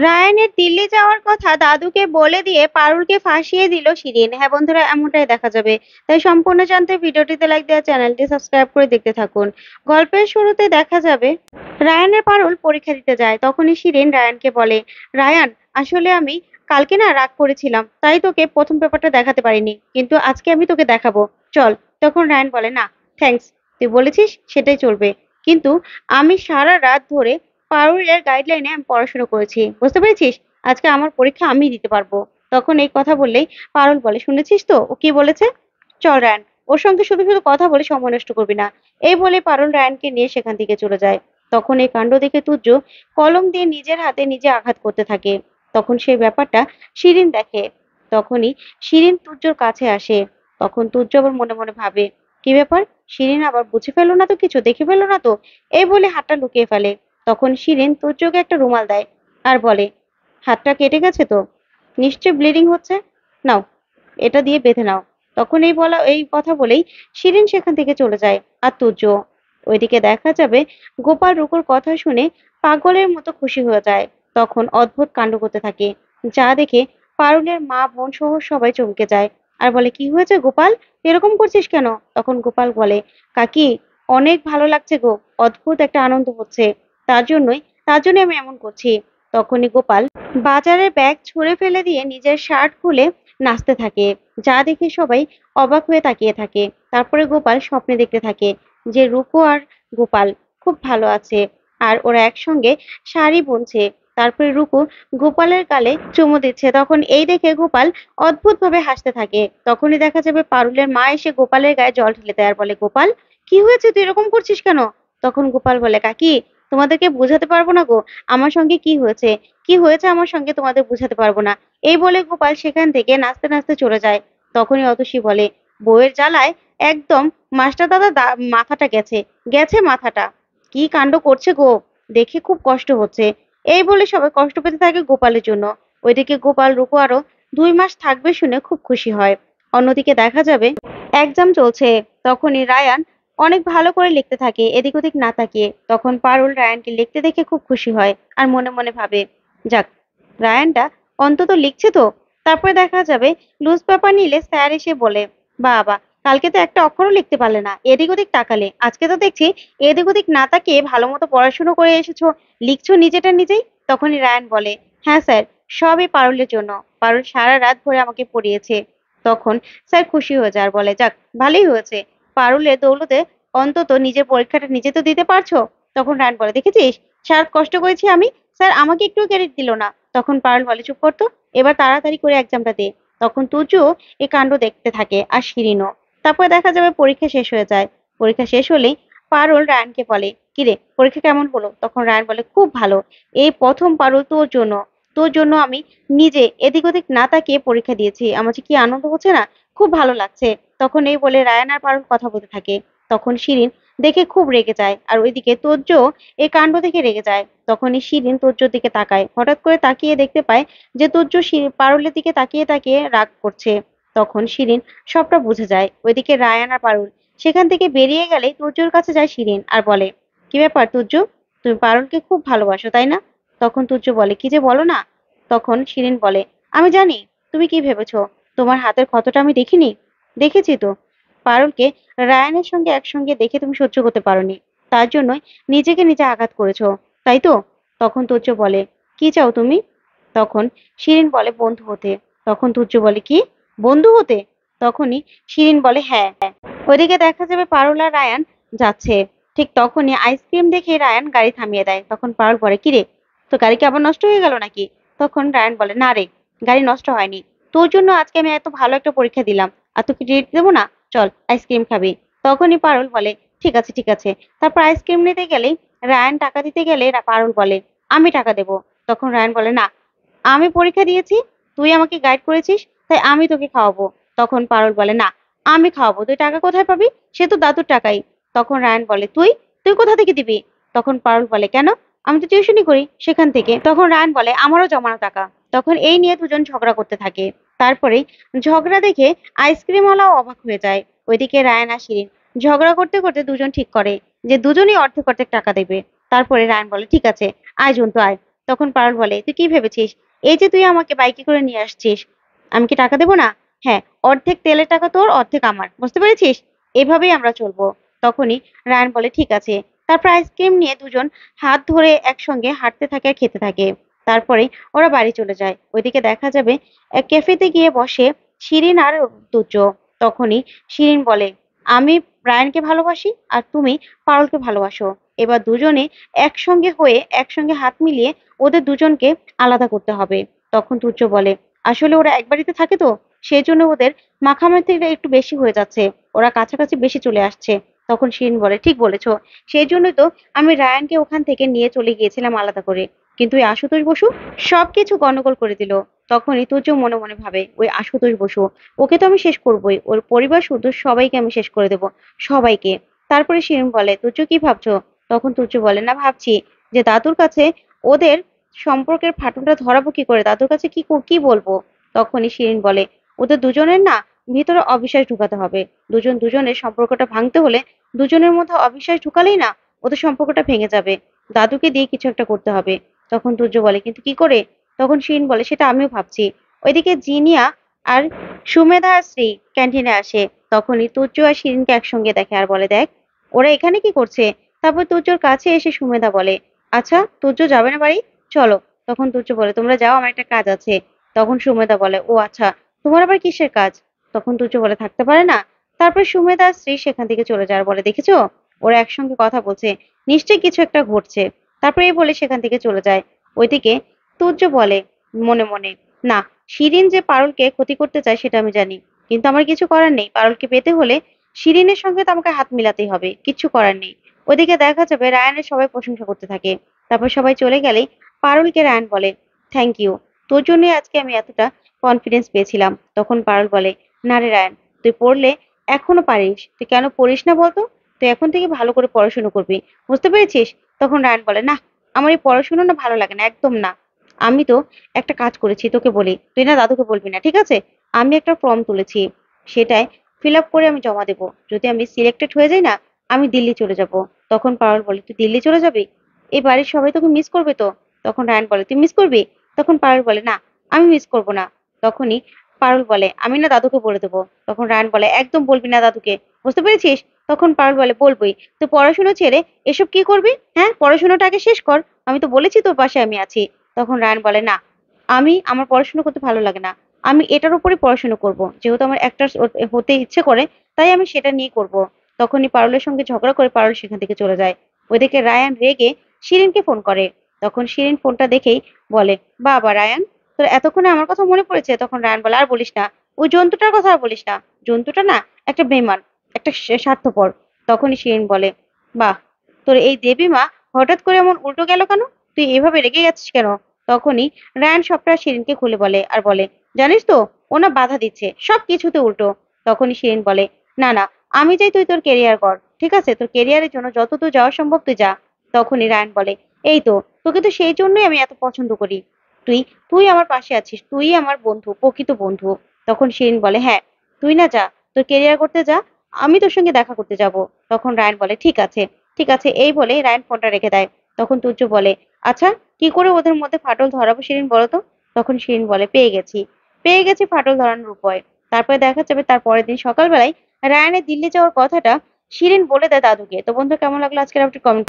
রায়ানের দিল্লি যাওয়ার কথা দাদুকে বলে দিয়ে পারুলকে ফাঁসিয়ে দিল শিরিন। হ্যাঁ বন্ধুরা, এমনটাই দেখা যাবে। তাই সম্পূর্ণ জানতে ভিডিওটিতে লাইক দেওয়া, চ্যানেলটি সাবস্ক্রাইব করে দেখতে থাকুন। গল্পের শুরুতে দেখা যাবে রায়ানের পারুল পরীক্ষা দিতে যায়। তখনই শিরিন রায়ানকে বলে, রায়ান, আসলে আমি কালকে না রাগ করেছিলাম, তাই তোকে প্রথম পেপারটা দেখাতে পারিনি, কিন্তু আজকে আমি তোকে দেখাবো, চল। তখন রায়ান বলে, না থ্যাঙ্কস, তুই বলেছিস সেটাই চলবে, কিন্তু আমি সারা রাত ধরে পারুলের গাইডলাইনে আমি পড়াশোনা করেছি, বুঝতে পেরেছিস? আজকে আমার পরীক্ষা আমি দিতে পারবো। তখন এই কথা বললেই পারুল বলে, শুনেছিস তো ও কি বলেছে? চল রায়ান, ওর সঙ্গে শুধু শুধু কথা বলে সময় নষ্ট করবি না। এই বলে পারুল রায়ানকে নিয়ে সেখান থেকে চলে যায়। তখন এই কাণ্ড দেখে তুর্য কলম দিয়ে নিজের হাতে নিজে আঘাত করতে থাকে। তখন সেই ব্যাপারটা শিরিন দেখে। তখনই শিরিন তুর্যর কাছে আসে। তখন তুর্য আবার মনে মনে ভাবে, কি ব্যাপার, শিরিন আবার বুঝে ফেললো না তো, কিছু দেখে ফেললো না তো? এই বলে হাতটা লুকিয়ে ফেলে। তখন শিরিন তুর্যকে একটা রুমাল দেয় আর বলে, হাতটা কেটে গেছে তো, নিশ্চয় ব্লিডিং হচ্ছে, নাও এটা দিয়ে বেঁধে নাও। তখন এই কথা বলেই শিরিন সেখান থেকে চলে যায়। আর তুর্য ওইদিকে দেখা যাবে গোপাল রুকুর কথা শুনে পাগলের মতো খুশি হয়ে যায়। তখন অদ্ভুত কাণ্ড করতে থাকে, যা দেখে পারুলের মা বোন সহ সবাই চমকে যায় আর বলে, কি হয়েছে গোপাল, এরকম করছিস কেন? তখন গোপাল বলে, কাকি, অনেক ভালো লাগছে গো, অদ্ভুত একটা আনন্দ হচ্ছে, তার জন্যই তার জন্য আমি এমন করছি। তখনই গোপাল বাজারের ব্যাগ ছুঁড়ে ফেলে দিয়ে নিজের শার্ট খুলে নাচতে থাকে, যা দেখে সবাই অবাক হয়ে তাকিয়ে থাকে। তারপরে গোপাল স্বপ্নে দেখতে থাকে যে রূপো আর গোপাল খুব ভালো আছে আর ওরা একসঙ্গে শাড়ি বুনছে। তারপরে রূপো গোপালের গালে চুমু দিচ্ছে। তখন এই দেখে গোপাল অদ্ভুত ভাবে হাসতে থাকে। তখনই দেখা যাবে পারুলের মা এসে গোপালের গায়ে জল ঢেলে দেয় আর বলে, গোপাল, কি হয়েছে, তুই এরকম করছিস কেন? তখন গোপাল বলে, কাকি, তোমাদেরকে বোঝাতে পারবো না গো, আমার সঙ্গে কি হয়েছে, কি হয়েছে আমার সঙ্গে তোমাদের বোঝাতে পারবো না। এই বলে গোপাল সেখান থেকে নাচতে নাচতে চলে যায়। তখনই অতসী বলে, বউয়ের জ্বালায় একদম মাস্টার দাদা মাথাটা গেছে, গেছে মাথাটা, কি কাণ্ড করছে গো, দেখে খুব কষ্ট হচ্ছে। এই বলে সবাই কষ্ট পেতে থাকে গোপালের জন্য। ওইদিকে গোপাল রূপো আরো 2 মাস থাকবে শুনে খুব খুশি হয়। অন্যদিকে দেখা যাবে এক্সাম চলছে। তখনই রায়ান অনেক ভালো করে লিখতে থাকে এদিক ওদিক না তাকিয়ে। তখন পারুল রায়ানকে লিখতে দেখে খুব খুশি হয় আর মনে মনে ভাবে, যাক, রায়ানটা অন্তত লিখছে তো। তারপরে দেখা যাবে লুজ পেপার নিলে স্যার এসে বলে, বাবা, কালকে তো একটা অক্ষরও লিখতে পারলে না, এদিক ওদিক তাকালে, আজকে তো দেখছি এদিক ওদিক না তাকিয়ে ভালো মতো পড়াশুনো করে এসেছো, লিখছো নিজেটা নিজেই। তখনই রায়ান বলে, হ্যাঁ স্যার, সবই পারুলের জন্য, পারুল সারা রাত ধরে আমাকে পড়িয়েছে। তখন স্যার খুশি হয়ে যায় আর বলে, যাক, ভালোই হয়েছে, পারুলের দৌলতে অন্তত নিজের পরীক্ষাটা নিজে তো দিতে পারছো। তখন রায়ান বলে, দেখেছিস, স্যার কষ্ট করেছি আমি, স্যার আমাকে একটু ক্রেডিট দিল না। তখন পারুল বলে, চুপ করতো, এবার তাড়াতাড়ি করে এক্সামটা দে। তখন তুজো এই কাণ্ড দেখতে থাকে আর শিরিনও। তারপরে দেখা যাবে পরীক্ষা শেষ হয়ে যায়। পরীক্ষা শেষ হলেই পারুল রায়ানকে বলে, কিরে, পরীক্ষা কেমন হলো? তখন রায়ান বলে, খুব ভালো, এই প্রথম পারুল তোর জন্য, তোর জন্য আমি নিজে এদিক ওদিক না তাকিয়ে পরীক্ষা দিয়েছি, আমার যে কি আনন্দ হচ্ছে না, খুব ভালো লাগছে। তখন এই বলে রায়ান আর পারুল কথা বলতে থাকে। তখন শিরিন দেখে খুব রেগে যায় আর ওইদিকে তোর্য এই কাণ্ড দেখে রেগে যায়। তখনই শিরিন তোর্যর দিকে তাকায়, হঠাৎ করে তাকিয়ে দেখতে পায় যে তোর্য পারুলের দিকে তাকিয়ে তাকিয়ে রাগ করছে। তখন শিরিন সবটা বুঝে যায়। ওইদিকে রায়ান আর পারুল সেখান থেকে বেরিয়ে গেলেই তুর্যর কাছে যায় শিরিন আর বলে, কি ব্যাপার তুর্য, তুমি পারুলকে খুব ভালোবাসো তাই না? তখন তুর্য বলে, কি যে বলো না। তখন শিরিন বলে, আমি জানি তুমি কি ভেবেছো, তোমার হাতের ক্ষতটা আমি দেখিনি। দেখেছি তো, পারুলকে রায়ানের সঙ্গে একসঙ্গে দেখে তুমি সহ্য করতে পারোনি, তার জন্যই নিজেকে নিজে আঘাত করেছো, তাই তো? তখন তুর্য বলে, কি চাও তুমি? তখন শিরিন বলে, বন্ধু হতে। তখন তুর্য বলে, কি, বন্ধু হতে? তখনই শিরিন বলে, হ্যাঁ। ওইদিকে দেখা যাবে পারুল আর রায়ান যাচ্ছে। ঠিক তখনই আইসক্রিম দেখে রায়ান গাড়ি থামিয়ে দেয়। তখন পারুল বলে, কি রে, তো গাড়ি কি আবার নষ্ট হয়ে গেল নাকি? তখন রায়ান বলে, না রে, গাড়ি নষ্ট হয়নি, তোর জন্য আজকে আমি এত ভালো একটা পরীক্ষা দিলাম, আর তোকে ট্রিট দেবো না, চল আইসক্রিম খাবি। তখনই পারুল বলে, ঠিক আছে ঠিক আছে। তারপর আইসক্রিম নিতে গেলেই রায়ান টাকা দিতে গেলে পারুল বলে, আমি টাকা দেবো। তখন রায়ান বলে, না, আমি পরীক্ষা দিয়েছি, তুই আমাকে গাইড করেছিস, তাই আমি তোকে খাওয়াবো। তখন পারুল বলে, না, আমি খাওয়াবো, তুই টাকা কোথায় পাবি, সে তো দাদুর টাকাই। তখন রায়ান বলে, তুই তুই কোথা থেকে দিবি? তখন পারুল বলে, কেন, আমি তো টিউশনি করি সেখান থেকে। তখন রায়ান বলে, আমারও জমানো টাকা। তখন এই নিয়ে দুজন ঝগড়া করতে থাকে। তারপরেই ঝগড়া দেখে আইসক্রিমওয়ালাও অবাক হয়ে যায়। ওইদিকে রায়ান আর শিরিন ঝগড়া করতে করতে দুজন ঠিক করে যে দুজনেই অর্ধেক অর্ধেক টাকা দেবে। তারপরে রায়ান বলে, ঠিক আছে, আয় জন্তু আয়। তখন পারুল বলে, তুই কি ভেবেছিস এই যে তুই আমাকে বাইকে করে নিয়ে আসছিস, আমি কি টাকা দেবো না? হ্যাঁ, অর্ধেক তেলের টাকা তোর, অর্ধেক আমার, বুঝতে পেরেছিস? এভাবেই আমরা চলবো। তখনই রায়ান বলে, ঠিক আছে। তারপর আইসক্রিম নিয়ে দুজন হাত ধরে একসঙ্গে হাঁটতে থাকে আর খেতে থাকে। তারপরে ওরা বাড়ি চলে যায়। ওইদিকে দেখা যাবে এক ক্যাফেতে গিয়ে বসে শিরিন আর তুর্য। তখনই শিরিন বলে, আমি রায়ানকে ভালোবাসি আর তুমি পারুলকে ভালোবাসো। এবার দুজনে একসঙ্গে হয়ে একসঙ্গে হাত মিলিয়ে ওদের দুজনকে আলাদা করতে হবে। তখন তুর্য বলে, আসলে ওরা এক বাড়িতে থাকে তো, সেই জন্য ওদের মাখামাখিটা একটু বেশি হয়ে যাচ্ছে, ওরা কাছাকাছি বেশি চলে আসছে। তখন শিরিন বলে, ঠিক বলেছো, সেই জন্যই তো আমি রায়ানকে ওখান থেকে নিয়ে চলে গিয়েছিলাম আলাদা করে, কিন্তু ওই আশুতোষ বসু সবকিছু গন্ডগোল করে দিল। তখনই তুর্য মনে মনে ভাবে, ওই আশুতোষ বসু, ওকে তো আমি শেষ করবোই, ওর পরিবার শুধু সবাইকে আমি শেষ করে দেবো, সবাইকে। তারপরে শিরিন বলে, তুর্য কি ভাবছো? তখন তুর্য বলে, না, ভাবছি যে দাদুর কাছে ওদের সম্পর্কের ফাটলটা ধরাবো কি করে, দাদুর কাছে কি বলবো। তখনই শিরিন বলে, ওদের দুজনের না ভিতরে অবিশ্বাস ঢুকাতে হবে। দুজন দুজনের সম্পর্কটা ভাঙতে হলে দুজনের মধ্যে অবিশ্বাস ঢুকালেই না ওদের সম্পর্কটা ভেঙে যাবে। দাদুকে দিয়ে কিছু একটা করতে হবে। তখন তুর্য বলে, কিন্তু কি করে? তখন শিরিন বলে, সেটা আমিও ভাবছি। ওইদিকে জিনিয়া আর সুমেধা আর শ্রী ক্যান্টিনে আসে। তখনই তুর্য আর শিরিনকে একসঙ্গে দেখে আর বলে, দেখ ওরা এখানে কি করছে। তারপর তুর্যর কাছে এসে সুমেধা বলে, আচ্ছা তুর্য যাবে না বাড়ি, চলো। তখন তুর্য বলে, তোমরা যাও, আমার একটা কাজ আছে। তখন সুমেধা বলে, ও আচ্ছা, তোমার আবার কিসের কাজ? তখন তুর্য বলে, থাকতে পারে না। তারপর সুমেধা আর শ্রী সেখান থেকে চলে যায় আর বলে, দেখেছো ওরা একসঙ্গে কথা বলছে, নিশ্চয়ই কিছু একটা ঘটছে। তারপর এই বলে সেখান থেকে চলে যায়। ওইদিকে তুর্য বলে মনে মনে, না, শিরিন যে পারুলকে ক্ষতি করতে চায় সেটা আমি জানি, কিন্তু আমার কিছু করার নেই, পারুলকে পেতে হলে শিরিনের সঙ্গে তো আমাকে হাত মিলাতেই হবে, কিচ্ছু করার নেই। ওদিকে দেখা যাবে রায়ানের সবাই প্রশংসা করতে থাকে। তারপর সবাই চলে গেলেই পারুলকে রায়ান বলে, থ্যাংক ইউ, তোর জন্যই আজকে আমি এতটা কনফিডেন্স পেয়েছিলাম। তখন পারুল বলে, না রে রায়ান, তুই পড়লে এখনো পারিস, তুই কেন পড়িস না বলতো? তুই এখন থেকে ভালো করে পড়াশোনা করবি, বুঝতে পেরেছিস? তখন রায়ান বলে, না, আমার এই পড়াশোনা না ভালো লাগে না, একদম না। আমি তো একটা কাজ করেছি, তোকে বলি, তুই না দাদুকে বলবি না, ঠিক আছে? আমি একটা ফর্ম তুলেছি, সেটাই ফিল আপ করে আমি জমা দেবো। যদি আমি সিলেক্টেড হয়ে যাই না, আমি দিল্লি চলে যাব। তখন পারুল বলে, তুই দিল্লি চলে যাবি? এই বাড়ির সবাই তোকে মিস করবে তো। তখন রায়ান বলে, তুই মিস করবি? তখন পারুল বলে, না, আমি মিস করবো না। তখনই পারুল বলে, আমি না দাদুকে বলে দেবো। তখন রায়ান বলে, একদম বলবি না দাদুকে, বুঝতে পেরেছিস? তখন পারুল বলে, বলবোই। তো পড়াশোনা ছেড়ে এসব কি করবি? হ্যাঁ, পড়াশোনাটা আগে শেষ কর, আমি তো বলেছি তোর পাশে আমি আছি। তখন রায়ান বলে, না, আমার পড়াশোনা করতে ভালো লাগে না, আমি এটার উপরে পড়াশোনা করব, যেহেতু আমার একটা হতে ইচ্ছে করে, তাই আমি সেটা নিয়ে করব। তখনই পারুলের সঙ্গে ঝগড়া করে পারুল সেখান থেকে চলে যায়। ওইদিকে রায়ান রেগে শিরিনকে ফোন করে। তখন শিরিন ফোনটা দেখেই বলে, বাবা রায়ান, তোর এতক্ষণে আমার কথা মনে পড়েছে? তখন রায়ান বলে, আর বলিস না, ওই জন্তুটার কথা আর বলিস না, জন্তুটা না একটা বেমান, একটা স্বার্থপর। তখনই শিরিন বলে, বাহ, তোর এই দেবী মা হঠাৎ করে এমন উল্টো গেল কেন? তুই এভাবে রেগে গেছিস কেন? তখনই রায়ান সবটা শিরিনকে খুলে বলে আর বলে, জানিস তো, ও না বাধা দিচ্ছে সব কিছুতে উল্টো। তখনই শিরিন বলে, না না, আমি চাই তুই তোর কেরিয়ার কর, ঠিক আছে? তোর কেরিয়ারের জন্য যত দূর যাওয়া সম্ভব তুই যা। তখনই রায়ান বলে, এই তো, তোকে তো সেই জন্যই আমি এত পছন্দ করি, তুই তুই আমার পাশে আছিস, তুই আমার বন্ধু, প্রকৃত বন্ধু। তখন শিরিন বলে, হ্যাঁ, তুই না যা, তোর কেরিয়ার করতে যা, আমি তোর সঙ্গে দেখা করতে যাব। তখন রায়ান বলে, ঠিক আছে, ঠিক আছে, এই বলে রায়ান ফোনটা রেখে দেয়। তখন তুর্য বলে, আচ্ছা, কি করে ওদের মধ্যে ফাটল ধরাবো শিরিন, বলো তো? তখন শিরিন বলে, পেয়ে গেছি ফাটল ধরানোর উপায়। তারপরে দেখা যাবে তার পরের দিন সকালবেলায় রায়ানের দিল্লি যাওয়ার কথাটা শিরিন বলে দেয় দাদুকে। তো বন্ধু, কেমন লাগলো আজকের আপডেট? কমেন্ট